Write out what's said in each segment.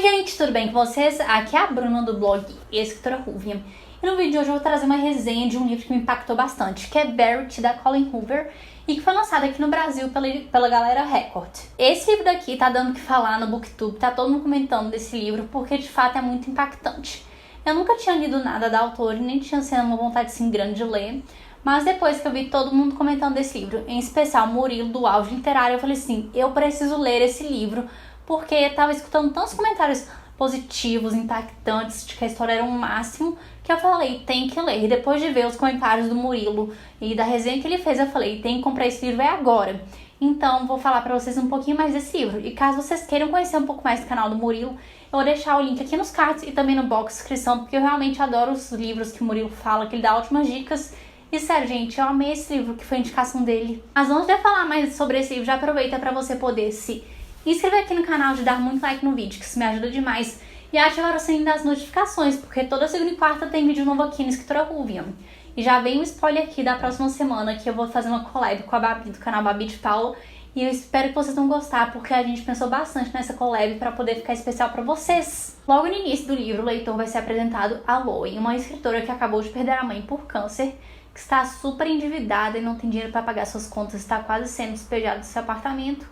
gente, tudo bem com vocês? Aqui é a Bruna do blog Escritora Rúvia. E no vídeo de hoje eu vou trazer uma resenha de um livro que me impactou bastante, que é Verity, da Colleen Hoover, e que foi lançado aqui no Brasil pela Galera Record. Esse livro daqui tá dando o que falar no BookTube, tá todo mundo comentando desse livro, porque de fato é muito impactante. Eu nunca tinha lido nada da autora e nem tinha sido uma vontade assim grande de ler, mas depois que eu vi todo mundo comentando desse livro, em especial Murilo do Auge Literário, eu falei assim, eu preciso ler esse livro, porque eu tava escutando tantos comentários positivos, impactantes, de que a história era um máximo, que eu falei, tem que ler. E depois de ver os comentários do Murilo e da resenha que ele fez, eu falei, tem que comprar esse livro, é agora. Então, vou falar pra vocês um pouquinho mais desse livro. E caso vocês queiram conhecer um pouco mais do canal do Murilo, eu vou deixar o link aqui nos cards e também no box de descrição, porque eu realmente adoro os livros que o Murilo fala, que ele dá ótimas dicas. E sério, gente, eu amei esse livro, que foi a indicação dele. Mas antes de eu falar mais sobre esse livro, já aproveita pra você poder se inscrever aqui no canal, de dar muito like no vídeo, que isso me ajuda demais. E ativar o sininho das notificações, porque toda segunda e quarta tem vídeo novo aqui no Escritora Rúvia. E já vem um spoiler aqui da próxima semana, que eu vou fazer uma collab com a Babi, do canal Babi de Paula. E eu espero que vocês vão gostar, porque a gente pensou bastante nessa collab para poder ficar especial para vocês. Logo no início do livro, o leitor vai ser apresentado a Lowen, uma escritora que acabou de perder a mãe por câncer, que está super endividada e não tem dinheiro para pagar suas contas, está quase sendo despejada do seu apartamento,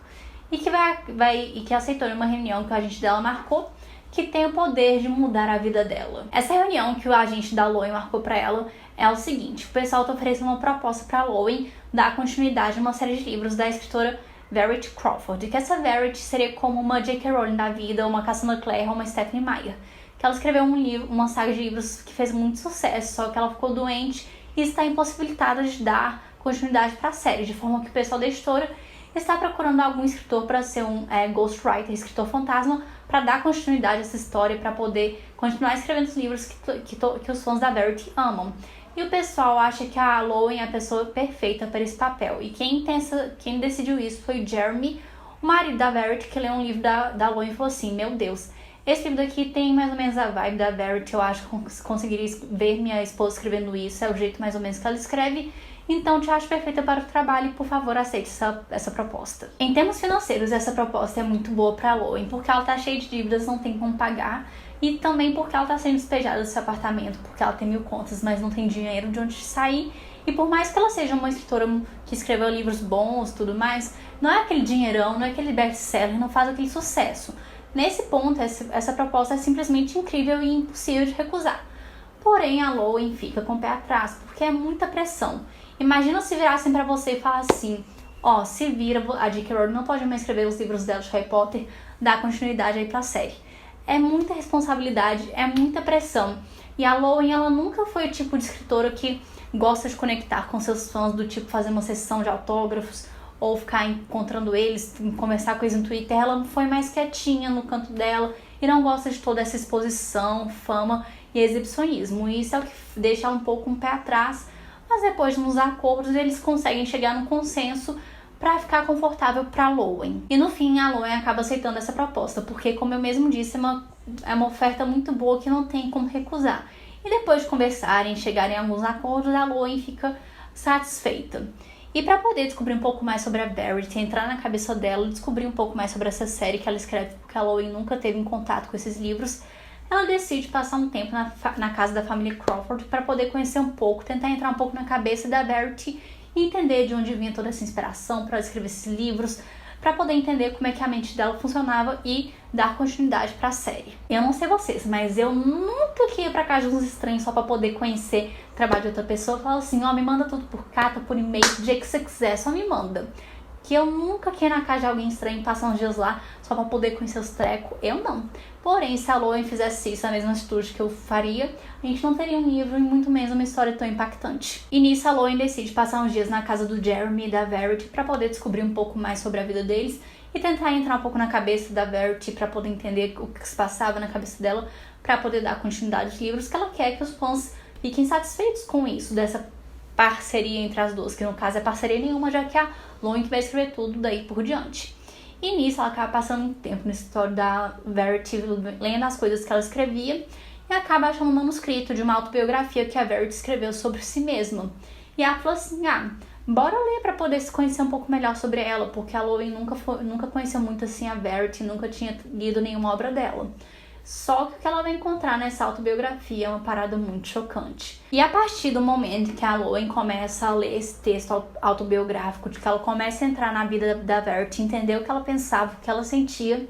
e que aceitou em uma reunião que o agente dela marcou, que tem o poder de mudar a vida dela. Essa reunião que o agente da Lowen marcou pra ela é o seguinte: o pessoal tá oferecendo uma proposta pra Lowen dar continuidade a uma série de livros da escritora Verity Crawford, que essa Verity seria como uma J.K. Rowling da vida, uma Cassandra Clare ou uma Stephenie Meyer, que ela escreveu uma saga de livros que fez muito sucesso, só que ela ficou doente e está impossibilitada de dar continuidade pra série, de forma que o pessoal da editora está procurando algum escritor para ser um ghostwriter, escritor fantasma, para dar continuidade a essa história, para poder continuar escrevendo os livros que os fãs da Verity amam. E o pessoal acha que a Lowen é a pessoa perfeita para esse papel. E quem decidiu isso foi o Jeremy, o marido da Verity, que leu um livro da Lowen e falou assim, meu Deus, esse livro daqui tem mais ou menos a vibe da Verity, eu acho que conseguiria ver minha esposa escrevendo isso, é o jeito mais ou menos que ela escreve. Então, te acho perfeita para o trabalho e, por favor, aceite essa proposta. Em termos financeiros, essa proposta é muito boa para a Lowen, porque ela tá cheia de dívidas, não tem como pagar, e também porque ela tá sendo despejada do seu apartamento, porque ela tem 1000 contas, mas não tem dinheiro de onde sair. E por mais que ela seja uma escritora que escreveu livros bons e tudo mais, não é aquele dinheirão, não é aquele best-seller, não faz aquele sucesso. Nesse ponto, essa proposta é simplesmente incrível e impossível de recusar. Porém, a Lowen fica com o pé atrás, porque é muita pressão. Imagina se virassem pra você e falassem assim, ó, se vira, a J.K. Rowling não pode mais escrever os livros dela de Harry Potter, dá continuidade aí pra série. É muita responsabilidade, é muita pressão. E a Lowen, ela nunca foi o tipo de escritora que gosta de conectar com seus fãs, do tipo fazer uma sessão de autógrafos, ou ficar encontrando eles, conversar com eles no Twitter. Ela foi mais quietinha no canto dela e não gosta de toda essa exposição, fama e exibicionismo. E isso é o que deixa ela um pouco um pé atrás. Mas depois de uns acordos, eles conseguem chegar num consenso para ficar confortável para Lowen. E no fim, a Lowen acaba aceitando essa proposta, porque, como eu mesmo disse, é uma oferta muito boa que não tem como recusar. E depois de conversarem, chegarem a alguns acordos, a Lowen fica satisfeita. E para poder descobrir um pouco mais sobre a Verity, entrar na cabeça dela, descobrir um pouco mais sobre essa série que ela escreve, porque a Lowen nunca teve em contato com esses livros, ela decide passar um tempo na casa da família Crawford para poder conhecer um pouco, tentar entrar um pouco na cabeça da Verity e entender de onde vinha toda essa inspiração para escrever esses livros, para poder entender como é que a mente dela funcionava e dar continuidade para a série. Eu não sei vocês, mas eu nunca queria para casa de uns estranhos só para poder conhecer o trabalho de outra pessoa. Eu falo assim, ó, me manda tudo por carta, por e-mail, do jeito que você quiser, só me manda. Que eu nunca queria na casa de alguém estranho passar uns dias lá só pra poder conhecer os trecos, eu não. Porém, se a Lowen fizesse isso, a mesma atitude que eu faria, a gente não teria um livro e muito menos uma história tão impactante. E nisso a Lowen decide passar uns dias na casa do Jeremy e da Verity pra poder descobrir um pouco mais sobre a vida deles e tentar entrar um pouco na cabeça da Verity pra poder entender o que se passava na cabeça dela, pra poder dar continuidade aos livros, que ela quer que os fãs fiquem satisfeitos com isso, dessa parceria entre as duas, que no caso é parceria nenhuma, já que é a Lowen que vai escrever tudo daí por diante. E nisso ela acaba passando um tempo nessa história da Verity, lendo as coisas que ela escrevia, e acaba achando um manuscrito de uma autobiografia que a Verity escreveu sobre si mesma. E ela falou assim, bora ler pra poder se conhecer um pouco melhor sobre ela, porque a Lowen nunca conheceu muito assim a Verity, nunca tinha lido nenhuma obra dela. Só que o que ela vai encontrar nessa autobiografia é uma parada muito chocante. E a partir do momento que a Lowen começa a ler esse texto autobiográfico, de que ela começa a entrar na vida da Verity, entender o que ela pensava, o que ela sentia,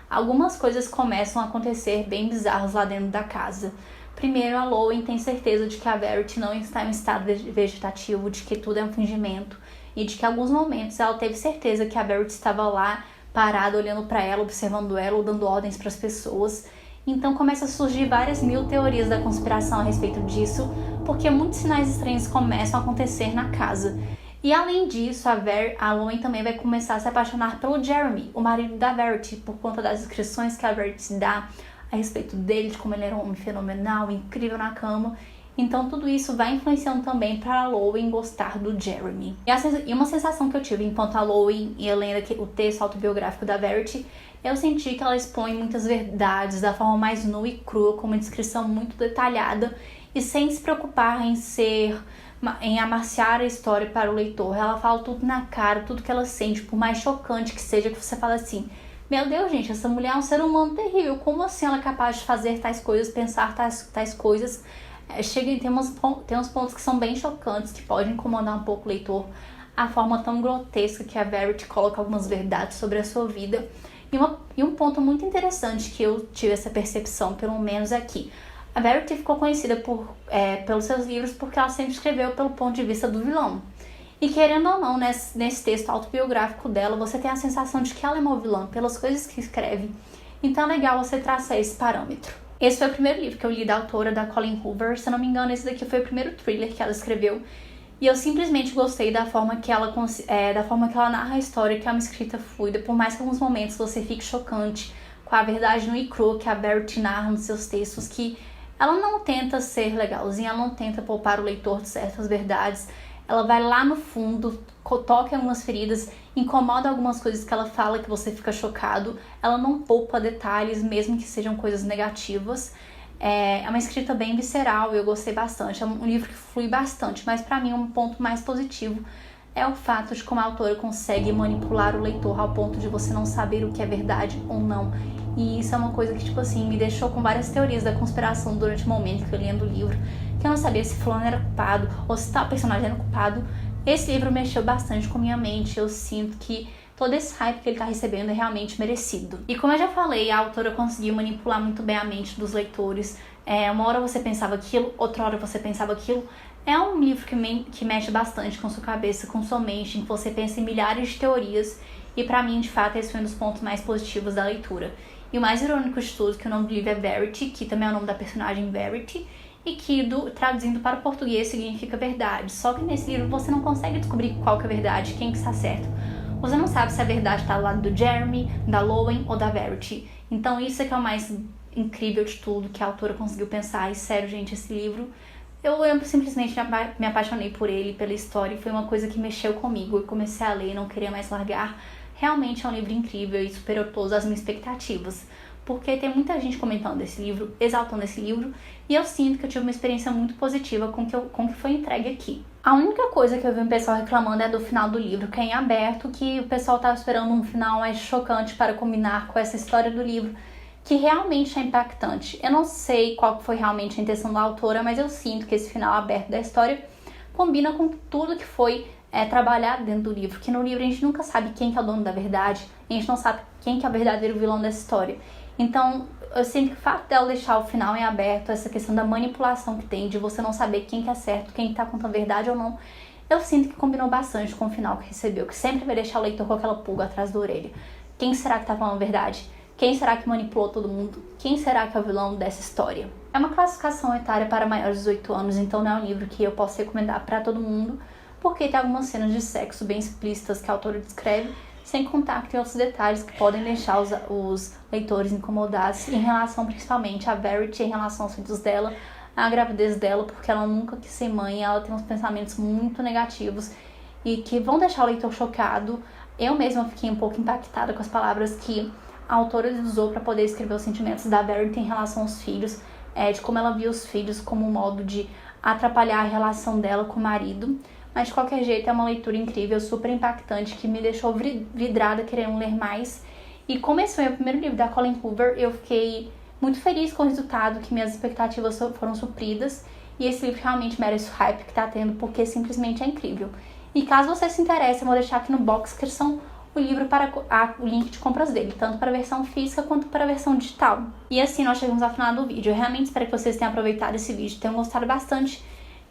algumas coisas começam a acontecer bem bizarras lá dentro da casa. Primeiro, a Lowen tem certeza de que a Verity não está em um estado vegetativo, de que tudo é um fingimento, e de que em alguns momentos ela teve certeza que a Verity estava lá, parada, olhando para ela, observando ela ou dando ordens para as pessoas. Então começa a surgir várias mil teorias da conspiração a respeito disso, porque muitos sinais estranhos começam a acontecer na casa. E além disso, a Lowen também vai começar a se apaixonar pelo Jeremy, o marido da Verity, por conta das descrições que a Verity dá a respeito dele, de como ele era um homem fenomenal, incrível na cama. Então tudo isso vai influenciando também para a Lowen gostar do Jeremy. E uma sensação que eu tive enquanto a Lowen ia lendo o texto autobiográfico da Verity, eu senti que ela expõe muitas verdades da forma mais nua e crua, com uma descrição muito detalhada e sem se preocupar em amaciar a história para o leitor. Ela fala tudo na cara, tudo que ela sente, por mais chocante que seja, que você fala assim: meu Deus, gente, essa mulher é um ser humano terrível. Como assim ela é capaz de fazer tais coisas, pensar tais coisas? Tem uns pontos que são bem chocantes, que podem incomodar um pouco o leitor. A forma tão grotesca que a Verity coloca algumas verdades sobre a sua vida. E um ponto muito interessante que eu tive essa percepção, pelo menos aqui. A Verity ficou conhecida pelos seus livros porque ela sempre escreveu pelo ponto de vista do vilão. E querendo ou não, nesse texto autobiográfico dela, você tem a sensação de que ela é uma vilã pelas coisas que escreve. Então é legal você traçar esse parâmetro. Esse foi o primeiro livro que eu li da autora, da Colleen Hoover. Se eu não me engano, esse daqui foi o primeiro thriller que ela escreveu. E eu simplesmente gostei da forma que ela narra a história, que é uma escrita fluida, por mais que em alguns momentos você fique chocante com a verdade nua e crua que a Verity narra nos seus textos, que ela não tenta ser legalzinha, ela não tenta poupar o leitor de certas verdades. Ela vai lá no fundo, toca em algumas feridas, incomoda algumas coisas que ela fala que você fica chocado. Ela não poupa detalhes, mesmo que sejam coisas negativas. É uma escrita bem visceral e eu gostei bastante. É um livro que flui bastante, mas pra mim um ponto mais positivo é o fato de como a autora consegue manipular o leitor ao ponto de você não saber o que é verdade ou não. E isso é uma coisa que, tipo assim, me deixou com várias teorias da conspiração durante o momento que eu lendo o livro, que eu não sabia se fulano era culpado ou se tal personagem era culpado. Esse livro mexeu bastante com minha mente. Eu sinto que todo esse hype que ele tá recebendo é realmente merecido. E como eu já falei, a autora conseguiu manipular muito bem a mente dos leitores. Uma hora você pensava aquilo, outra hora você pensava aquilo. É um livro que mexe bastante com sua cabeça, com sua mente, em que você pensa em milhares de teorias. E pra mim, de fato, esse foi um dos pontos mais positivos da leitura. E o mais irônico de tudo, que o nome do livro é Verity, que também é o nome da personagem Verity, e que traduzindo para o português significa verdade. Só que nesse livro você não consegue descobrir qual que é a verdade, quem que está certo. Você não sabe se a verdade está do lado do Jeremy, da Lowen ou da Verity. Então isso é que é o mais incrível de tudo que a autora conseguiu pensar. E sério, gente, esse livro, eu simplesmente me apaixonei por ele, pela história. E foi uma coisa que mexeu comigo. Eu comecei a ler e não queria mais largar. Realmente é um livro incrível e superou todas as minhas expectativas. Porque tem muita gente comentando desse livro, exaltando esse livro, e eu sinto que eu tive uma experiência muito positiva com o que foi entregue aqui. A única coisa que eu vi o pessoal reclamando é do final do livro, que é em aberto, que o pessoal estava esperando um final mais chocante para combinar com essa história do livro, que realmente é impactante. Eu não sei qual foi realmente a intenção da autora, mas eu sinto que esse final aberto da história combina com tudo que foi trabalhado dentro do livro, que no livro a gente nunca sabe quem que é o dono da verdade, a gente não sabe quem que é o verdadeiro vilão dessa história. Então, eu sinto que o fato dela deixar o final em aberto, essa questão da manipulação que tem, de você não saber quem que é certo, quem que tá contando a verdade ou não, eu sinto que combinou bastante com o final que recebeu, que sempre vai deixar o leitor com aquela pulga atrás da orelha. Quem será que tá falando a verdade? Quem será que manipulou todo mundo? Quem será que é o vilão dessa história? É uma classificação etária para maiores de 18 anos, então não é um livro que eu posso recomendar para todo mundo, porque tem algumas cenas de sexo bem explícitas que a autora descreve, sem contar que tem outros detalhes que podem deixar os leitores incomodados em relação principalmente a Verity, em relação aos filhos dela, à gravidez dela, porque ela nunca quis ser mãe, ela tem uns pensamentos muito negativos e que vão deixar o leitor chocado. Eu mesma fiquei um pouco impactada com as palavras que a autora usou para poder escrever os sentimentos da Verity em relação aos filhos, de como ela via os filhos como um modo de atrapalhar a relação dela com o marido. Mas de qualquer jeito é uma leitura incrível, super impactante, que me deixou vidrada querendo ler mais. E como esse foi o primeiro livro da Colleen Hoover, eu fiquei muito feliz com o resultado, que minhas expectativas foram supridas. E esse livro realmente merece o hype que tá tendo, porque simplesmente é incrível. E caso você se interesse, eu vou deixar aqui no box descrição o livro para o link de compras dele, tanto para a versão física quanto para a versão digital. E assim nós chegamos ao final do vídeo. Eu realmente espero que vocês tenham aproveitado esse vídeo, tenham gostado bastante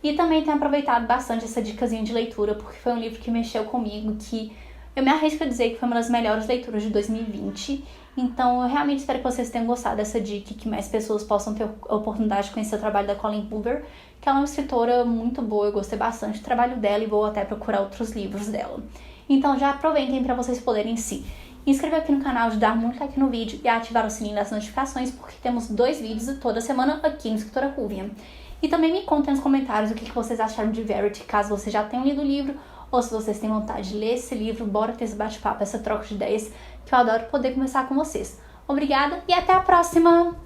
e também tenham aproveitado bastante essa dicasinha de leitura, porque foi um livro que mexeu comigo, que eu me arrisco a dizer que foi uma das melhores leituras de 2020. Então eu realmente espero que vocês tenham gostado dessa dica e que mais pessoas possam ter a oportunidade de conhecer o trabalho da Colleen Hoover, que ela é uma escritora muito boa, eu gostei bastante do trabalho dela e vou até procurar outros livros dela. Então já aproveitem para vocês poderem se inscrever aqui no canal, de dar muito like no vídeo e ativar o sininho das notificações, porque temos 2 vídeos toda semana aqui no Escritora Ruvian. E também me contem nos comentários o que vocês acharam de Verity, caso vocês já tenham lido o livro, ou se vocês têm vontade de ler esse livro. Bora ter esse bate-papo, essa troca de ideias, que eu adoro poder conversar com vocês. Obrigada e até a próxima!